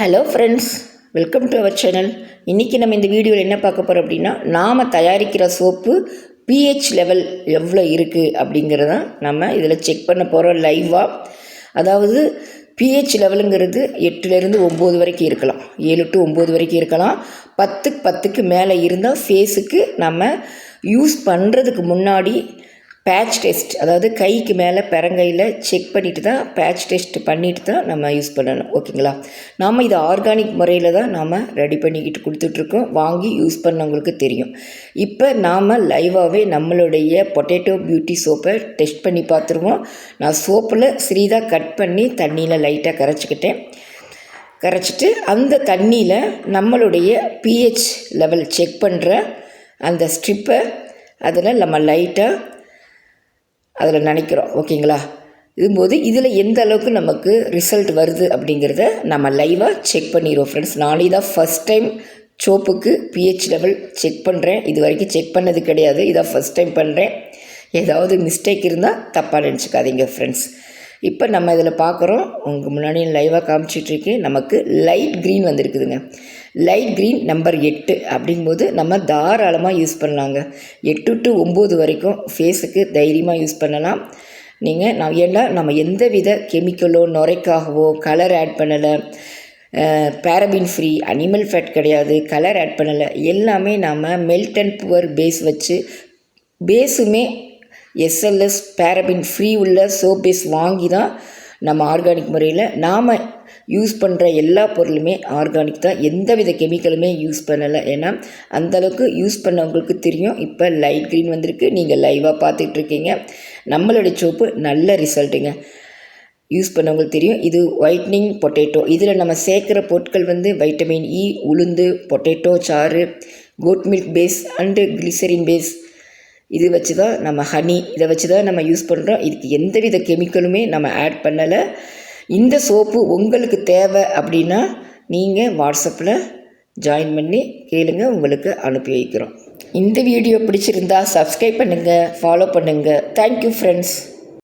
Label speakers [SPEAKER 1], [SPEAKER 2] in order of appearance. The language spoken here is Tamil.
[SPEAKER 1] Hello friends, welcome to our channel. இன்றைக்கி நம்ம இந்த வீடியோவில் என்ன பார்க்க போகிறோம் அப்படின்னா, நாம் தயாரிக்கிற சோப்பு பிஹெச் லெவல் எவ்வளோ இருக்குது அப்படிங்கிறத நம்ம இதில் செக் பண்ண போகிறோம் லைவாக. அதாவது பிஹெச் லெவலுங்கிறது 8லேருந்து 9 வரைக்கும் இருக்கலாம், 7 to 9 வரைக்கும் இருக்கலாம். 10க்கு மேலே இருந்தால் ஃபேஸுக்கு நம்ம யூஸ் பண்ணுறதுக்கு முன்னாடி பேட்ச் டெஸ்ட், அதாவது கைக்கு மேலே பெரங்கையில் செக் பண்ணிவிட்டு தான் பேட்ச் டெஸ்ட் பண்ணிவிட்டு தான் நம்ம யூஸ் பண்ணணும். ஓகேங்களா? நாம் இது ஆர்கானிக் முறையில் தான் நாம் ரெடி பண்ணிக்கிட்டு கொடுத்துட்ருக்கோம். வாங்கி யூஸ் பண்ணவங்களுக்கு தெரியும். இப்போ நாம் லைவாகவே நம்மளுடைய பொட்டேட்டோ பியூட்டி சோப்பை டெஸ்ட் பண்ணி பார்த்துருவோம். நான் சோப்பில் சிறிதாக கட் பண்ணி தண்ணியில் லைட்டாக கரைச்சிட்டு அந்த தண்ணியில் நம்மளுடைய பிஹெச் லெவல் செக் பண்ணுற அந்த ஸ்ட்ரிப்பை அதில் நம்ம லைட்டாக அதில் நினைக்கிறோம். ஓகேங்களா? இதுபோது இதில் எந்த அளவுக்கு நமக்கு ரிசல்ட் வருது அப்படிங்கிறத நம்ம லைவாக செக் பண்ணிடுவோம் ஃப்ரெண்ட்ஸ். நானே தான் ஃபஸ்ட் டைம் சோப்புக்கு பிஹெச் லெவல் செக் பண்ணுறேன். இது வரைக்கும் செக் பண்ணது கிடையாது, இதான் ஃபஸ்ட் டைம் பண்ணுறேன். ஏதாவது மிஸ்டேக் இருந்தால் தப்பாக நினச்சிக்காதீங்க ஃப்ரெண்ட்ஸ். இப்போ நம்ம இதில் பார்க்குறோம், உங்கள் முன்னாடி லைவாக காமிச்சிட்ருக்கேன். நமக்கு லைட் க்ரீன் வந்திருக்குதுங்க. லைட் க்ரீன் நம்பர் 8 அப்படிங்கும்போது நம்ம தாராளமாக யூஸ் பண்ணலாங்க. 8 to 9 வரைக்கும் ஃபேஸுக்கு தைரியமாக யூஸ் பண்ணலாம். ஏன்னா நம்ம எந்த வித கெமிக்கலோ நுரைக்காகவோ கலர் ஆட் பண்ணலை, பேரபின் ஃப்ரீ, அனிமல் ஃபேட் கிடையாது, கலர் ஆட் பண்ணலை. எல்லாமே நாம் மெல்ட் அண்ட் புவர் பேஸ் வச்சு, பேஸுமே எஸ்எல்எஸ் பேரபின் ஃப்ரீ உள்ள சோப் பேஸ் வாங்கி தான் நம்ம ஆர்கானிக் முறையில் நாம் யூஸ் பண்ணுற எல்லா பொருளுமே ஆர்கானிக் தான். எந்த வித கெமிக்கலுமே யூஸ் பண்ணலை. ஏன்னா அந்தளவுக்கு யூஸ் பண்ணவங்களுக்கு தெரியும். இப்போ லைட் க்ரீன் வந்திருக்கு, நீங்கள் லைவாக பார்த்துட்ருக்கீங்க. நம்மளுடைய சோப்பு நல்ல ரிசல்ட்டுங்க. யூஸ் பண்ணவங்களுக்கு தெரியும். இது ஒயிட்னிங் பொட்டேட்டோ. இதில் நம்ம சேர்க்குற பொருட்கள் வைட்டமின் இ, உளுந்து, பொட்டேட்டோ சாறு, goat milk base and glycerin base. இது வச்சு தான் நம்ம ஹனி, இதை வச்சு தான் நம்ம யூஸ் பண்ணுறோம். இதுக்கு எந்தவித கெமிக்கலுமே நம்ம ஆட் பண்ணலை. இந்த சோப்பு உங்களுக்கு தேவை அப்படின்னா நீங்கள் வாட்ஸ்அப்பில் ஜாயின் பண்ணி கேளுங்க, உங்களுக்கு அனுப்பி வைக்கிறோம். இந்த வீடியோ பிடிச்சிருந்தா சப்ஸ்கிரைப் பண்ணுங்கள், ஃபாலோ பண்ணுங்கள். Thank you friends.